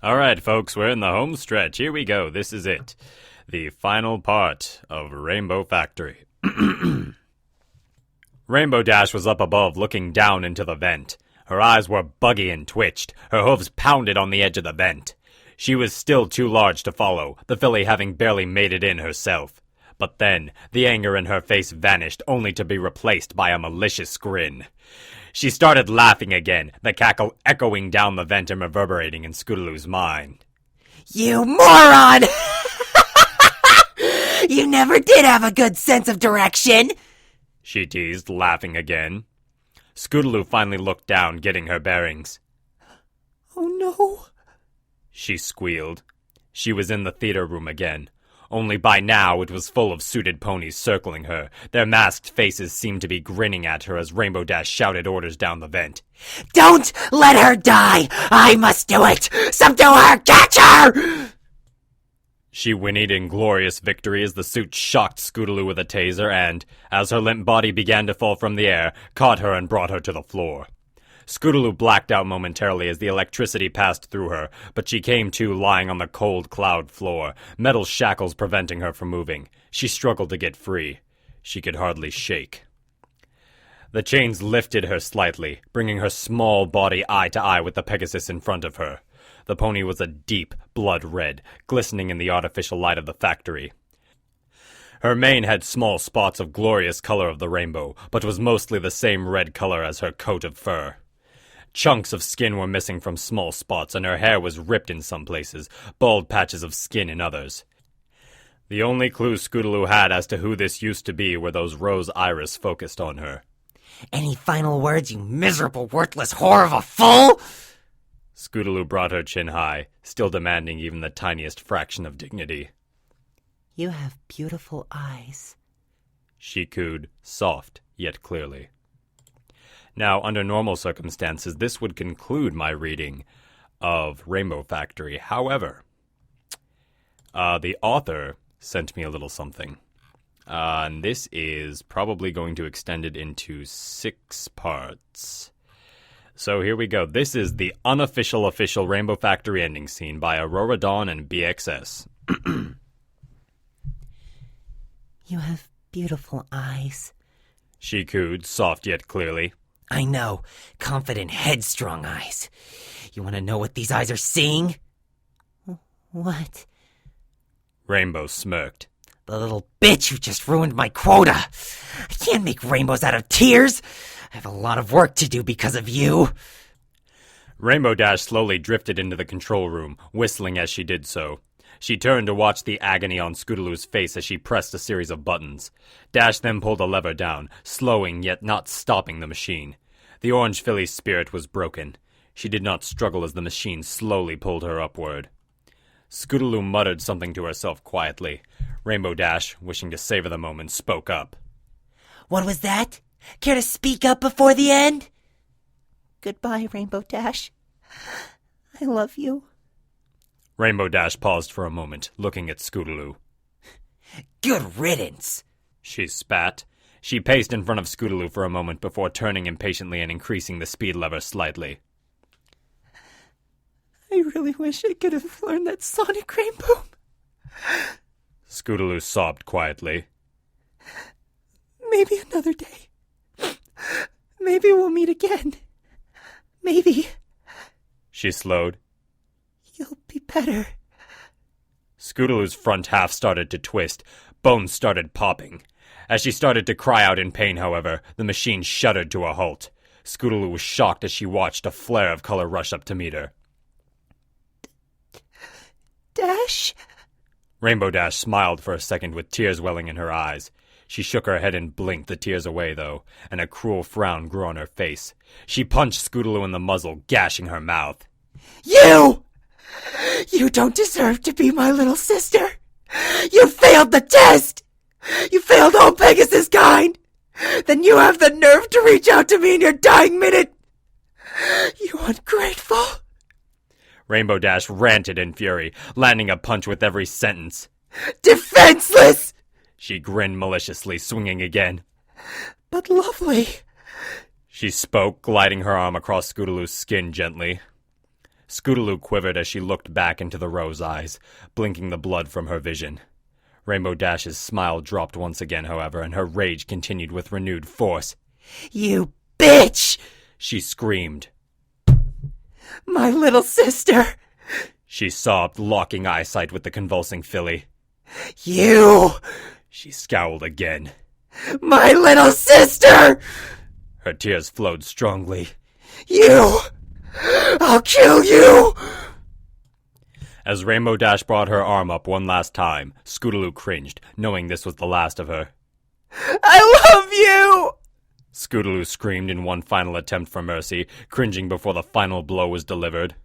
Alright, folks, we're in the home stretch. Here we go. This is it. The final part of Rainbow Factory. Rainbow Dash was up above, looking down into the vent. Her eyes were buggy and twitched. Her hooves pounded on the edge of the vent. She was still too large to follow, the filly having barely made it in herself. But then, the anger in her face vanished, only to be replaced by a malicious grin. She started laughing again, the cackle echoing down the vent and reverberating in Scootaloo's mind. You moron! You never did have a good sense of direction! She teased, laughing again. Scootaloo finally looked down, getting her bearings. Oh no, she squealed. She was in the theater room again. Only by now it was full of suited ponies circling her. Their masked faces seemed to be grinning at her as Rainbow Dash shouted orders down the vent. Don't let her die! I must do it! Subdue her! Catch her! She whinnied in glorious victory as the suit shocked Scootaloo with a taser and, as her limp body began to fall from the air, caught her and brought her to the floor. Scootaloo blacked out momentarily as the electricity passed through her, but she came to lying on the cold cloud floor, metal shackles preventing her from moving. She struggled to get free. She could hardly shake. The chains lifted her slightly, bringing her small body eye to eye with the Pegasus in front of her. The pony was a deep blood red, glistening in the artificial light of the factory. Her mane had small spots of glorious color of the rainbow, but was mostly the same red color as her coat of fur. Chunks of skin were missing from small spots, and her hair was ripped in some places, bald patches of skin in others. The only clue Scootaloo had as to who this used to be were those rose iris focused on her. Any final words, you miserable, worthless whore of a fool? Scootaloo brought her chin high, still demanding even the tiniest fraction of dignity. You have beautiful eyes, she cooed, soft yet clearly. Now, under normal circumstances, this would conclude my reading of Rainbow Factory. However, the author sent me a little something. And this is probably going to extend it into 6 parts. So here we go. This is the unofficial official Rainbow Factory ending scene by Aurora Dawn and BXS. You have beautiful eyes, she cooed, soft yet clearly. I know. Confident, headstrong eyes. You want to know what these eyes are seeing? What? Rainbow smirked. The little bitch who just ruined my quota. I can't make rainbows out of tears. I have a lot of work to do because of you. Rainbow Dash slowly drifted into the control room, whistling as she did so. She turned to watch the agony on Scootaloo's face as she pressed a series of buttons. Dash then pulled a lever down, slowing yet not stopping the machine. The orange filly's spirit was broken. She did not struggle as the machine slowly pulled her upward. Scootaloo muttered something to herself quietly. Rainbow Dash, wishing to savor the moment, spoke up. What was that? Care to speak up before the end? Goodbye, Rainbow Dash. I love you. Rainbow Dash paused for a moment, looking at Scootaloo. Good riddance, she spat. She paced in front of Scootaloo for a moment before turning impatiently and increasing the speed lever slightly. I really wish I could have learned that sonic rainbow. Scootaloo sobbed quietly. Maybe another day. Maybe we'll meet again. Maybe. She slowed. You'll be better. Scootaloo's front half started to twist. Bones started popping. As she started to cry out in pain, however, the machine shuddered to a halt. Scootaloo was shocked as she watched a flare of color rush up to meet her. Dash? Rainbow Dash smiled for a second with tears welling in her eyes. She shook her head and blinked the tears away, though, and a cruel frown grew on her face. She punched Scootaloo in the muzzle, gashing her mouth. You! You don't deserve to be my little sister! You failed the test! You failed all Pegasus kind! Then you have the nerve to reach out to me in your dying minute! You ungrateful! Rainbow Dash ranted in fury, landing a punch with every sentence. Defenseless! She grinned maliciously, swinging again. But lovely, she spoke, gliding her arm across Scootaloo's skin gently. Scootaloo quivered as she looked back into the rose eyes, blinking the blood from her vision. Rainbow Dash's smile dropped once again, however, and her rage continued with renewed force. You bitch! She screamed. My little sister! She sobbed, locking eyesight with the convulsing filly. You! She scowled again. My little sister! Her tears flowed strongly. You! I'll kill you! As Rainbow Dash brought her arm up one last time, Scootaloo cringed, knowing this was the last of her. I love you! Scootaloo screamed in one final attempt for mercy, cringing before the final blow was delivered.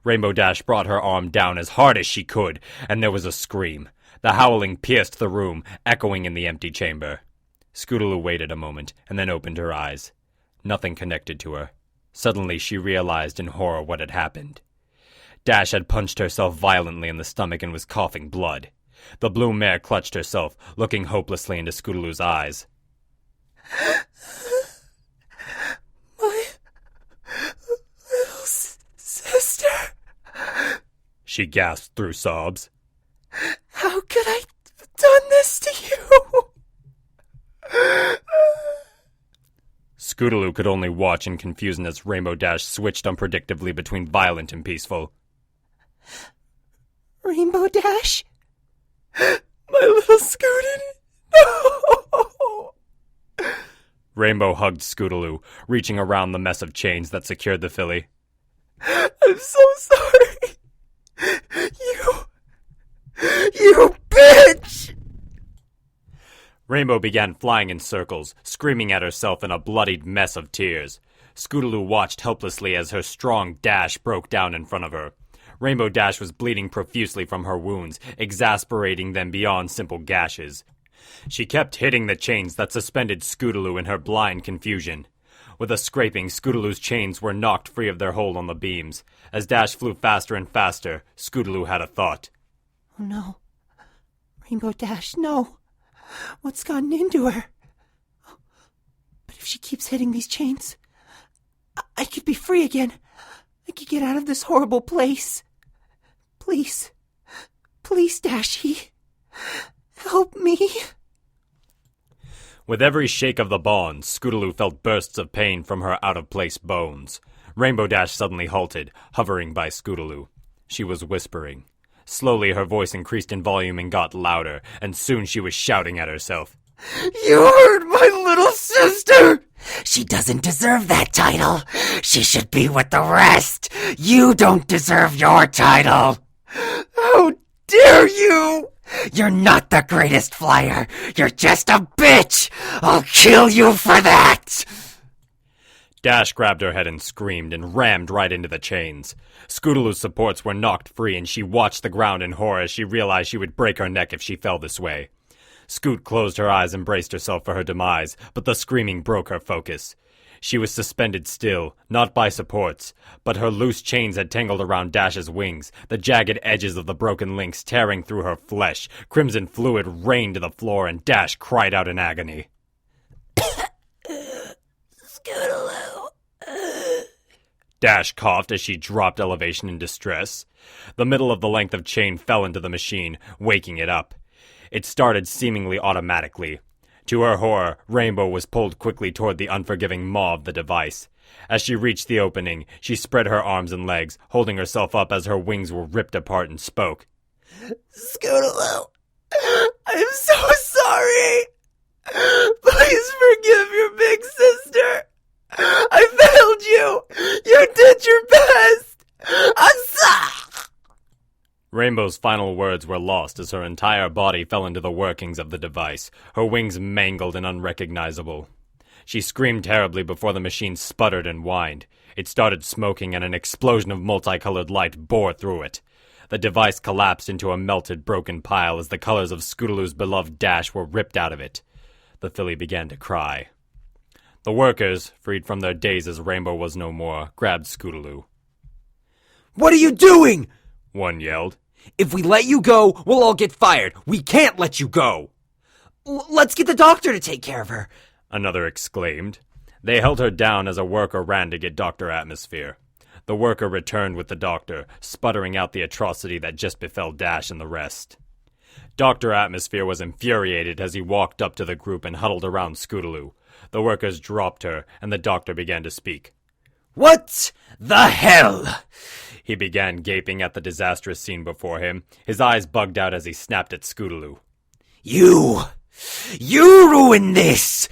Rainbow Dash brought her arm down as hard as she could, and there was a scream. The howling pierced the room, echoing in the empty chamber. Scootaloo waited a moment, and then opened her eyes. Nothing connected to her. Suddenly she realized in horror what had happened. Dash had punched herself violently in the stomach and was coughing blood. The blue mare clutched herself, looking hopelessly into Scootaloo's eyes. My little sister? She gasped through sobs. How could I have done this to you? Scootaloo could only watch in confusion as Rainbow Dash switched unpredictably between violent and peaceful. Rainbow Dash? My little Scootin'? No! Rainbow hugged Scootaloo, reaching around the mess of chains that secured the filly. I'm so sorry. You bitch! Rainbow began flying in circles, screaming at herself in a bloodied mess of tears. Scootaloo watched helplessly as her strong Dash broke down in front of her. Rainbow Dash was bleeding profusely from her wounds, exasperating them beyond simple gashes. She kept hitting the chains that suspended Scootaloo in her blind confusion. With a scraping, Scootaloo's chains were knocked free of their hold on the beams. As Dash flew faster and faster, Scootaloo had a thought. Oh no. Rainbow Dash, no. What's gotten into her? But if she keeps hitting these chains, I could be free again. I could get out of this horrible place. Please. Please, Dashy. Help me. With every shake of the bonds, Scootaloo felt bursts of pain from her out-of-place bones. Rainbow Dash suddenly halted, hovering by Scootaloo. She was whispering. Slowly her voice increased in volume and got louder, and soon she was shouting at herself. You hurt my little sister! She doesn't deserve that title. She should be with the rest. You don't deserve your title. How dare you! You're not the greatest flyer. You're just a bitch. I'll kill you for that. Dash grabbed her head and screamed and rammed right into the chains. Scootaloo's supports were knocked free, and she watched the ground in horror as she realized she would break her neck if she fell this way. Scoot closed her eyes and braced herself for her demise, but the screaming broke her focus. She was suspended still, not by supports, but her loose chains had tangled around Dash's wings, the jagged edges of the broken links tearing through her flesh. Crimson fluid rained to the floor, and Dash cried out in agony. Scootaloo. Dash coughed as she dropped elevation in distress. The middle of the length of chain fell into the machine, waking it up. It started seemingly automatically. To her horror, Rainbow was pulled quickly toward the unforgiving maw of the device. As she reached the opening, she spread her arms and legs, holding herself up as her wings were ripped apart, and spoke. Scootaloo, I'm so sorry. Please forgive your big sister. I failed you. You did your best. I'm sorry. Rainbow's final words were lost as her entire body fell into the workings of the device, her wings mangled and unrecognizable. She screamed terribly before the machine sputtered and whined. It started smoking, and an explosion of multicolored light bore through it. The device collapsed into a melted, broken pile as the colors of Scootaloo's beloved Dash were ripped out of it. The filly began to cry. The workers, freed from their daze as Rainbow was no more, grabbed Scootaloo. What are you doing? One yelled. If we let you go, we'll all get fired. We can't let you go. Let's get the doctor to take care of her, another exclaimed. They held her down as a worker ran to get Dr. Atmosphere. The worker returned with the doctor, sputtering out the atrocity that just befell Dash and the rest. Dr. Atmosphere was infuriated as he walked up to the group and huddled around Scootaloo. The workers dropped her, and the doctor began to speak. What the hell? He began, gaping at the disastrous scene before him. His eyes bugged out as he snapped at Scootaloo. You ruined this!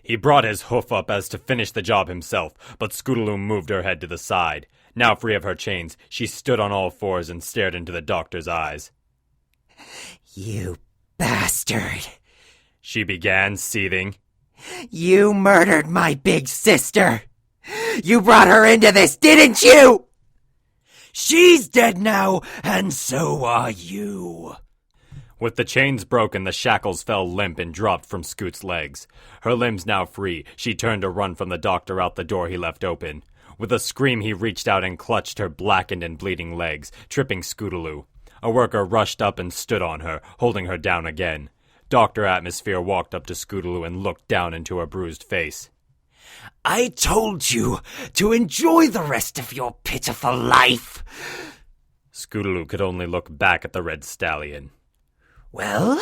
He brought his hoof up as to finish the job himself, but Scootaloo moved her head to the side. Now free of her chains, she stood on all fours and stared into the doctor's eyes. You bastard. She began, seething. You murdered my big sister. You brought her into this, didn't you? She's dead now, and so are you. With the chains broken, the shackles fell limp and dropped from Scoot's legs. Her limbs now free, she turned to run from the doctor out the door he left open. With a scream, he reached out and clutched her blackened and bleeding legs, tripping Scootaloo. A worker rushed up and stood on her, holding her down again. Dr. Atmosphere walked up to Scootaloo and looked down into her bruised face. I told you to enjoy the rest of your pitiful life. Scootaloo could only look back at the red stallion. Well,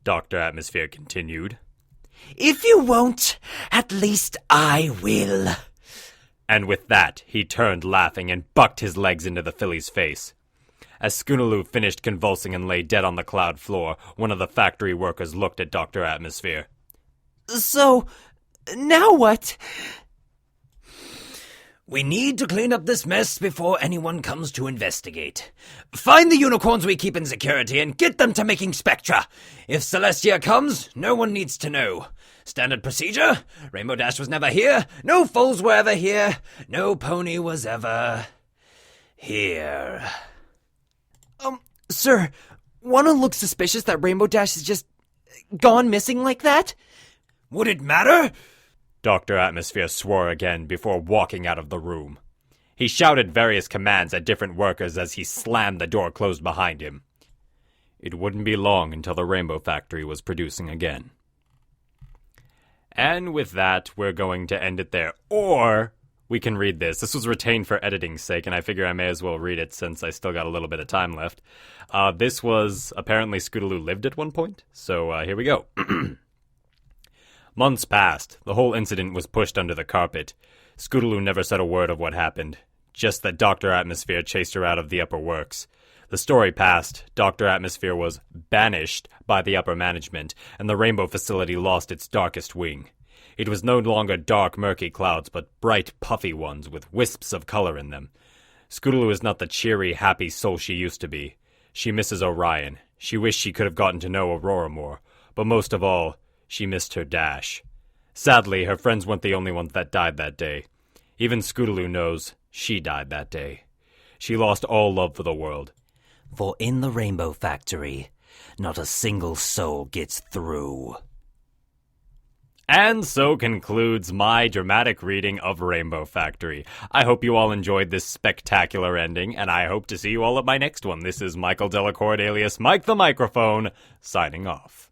Dr. Atmosphere continued, if you won't, at least I will. And with that, he turned laughing and bucked his legs into the filly's face. As Scootaloo finished convulsing and lay dead on the cloud floor, one of the factory workers looked at Dr. Atmosphere. So, now what? We need to clean up this mess before anyone comes to investigate. Find the unicorns we keep in security and get them to making spectra. If Celestia comes, no one needs to know. Standard procedure? Rainbow Dash was never here. No foals were ever here. No pony was ever here. Sir, wanna look suspicious that Rainbow Dash is just gone missing like that? Would it matter? Dr. Atmosphere swore again before walking out of the room. He shouted various commands at different workers as he slammed the door closed behind him. It wouldn't be long until the Rainbow Factory was producing again. And with that, we're going to end it there. Or we can read this. This was retained for editing's sake, and I figure I may as well read it since I still got a little bit of time left. This was apparently Scootaloo lived at one point, so here we go. Months passed. The whole incident was pushed under the carpet. Scootaloo never said a word of what happened, just that Dr. Atmosphere chased her out of the upper works. The story passed. Dr. Atmosphere was banished by the upper management, and the Rainbow facility lost its darkest wing. It was no longer dark, murky clouds, but bright, puffy ones with wisps of color in them. Scootaloo is not the cheery, happy soul she used to be. She misses Orion. She wished she could have gotten to know Aurora more, but most of all, she missed her Dash. Sadly, her friends weren't the only ones that died that day. Even Scootaloo knows she died that day. She lost all love for the world. For in the Rainbow Factory, not a single soul gets through. And so concludes my dramatic reading of Rainbow Factory. I hope you all enjoyed this spectacular ending, and I hope to see you all at my next one. This is Michael Delacourt, alias Mike the Microphone, signing off.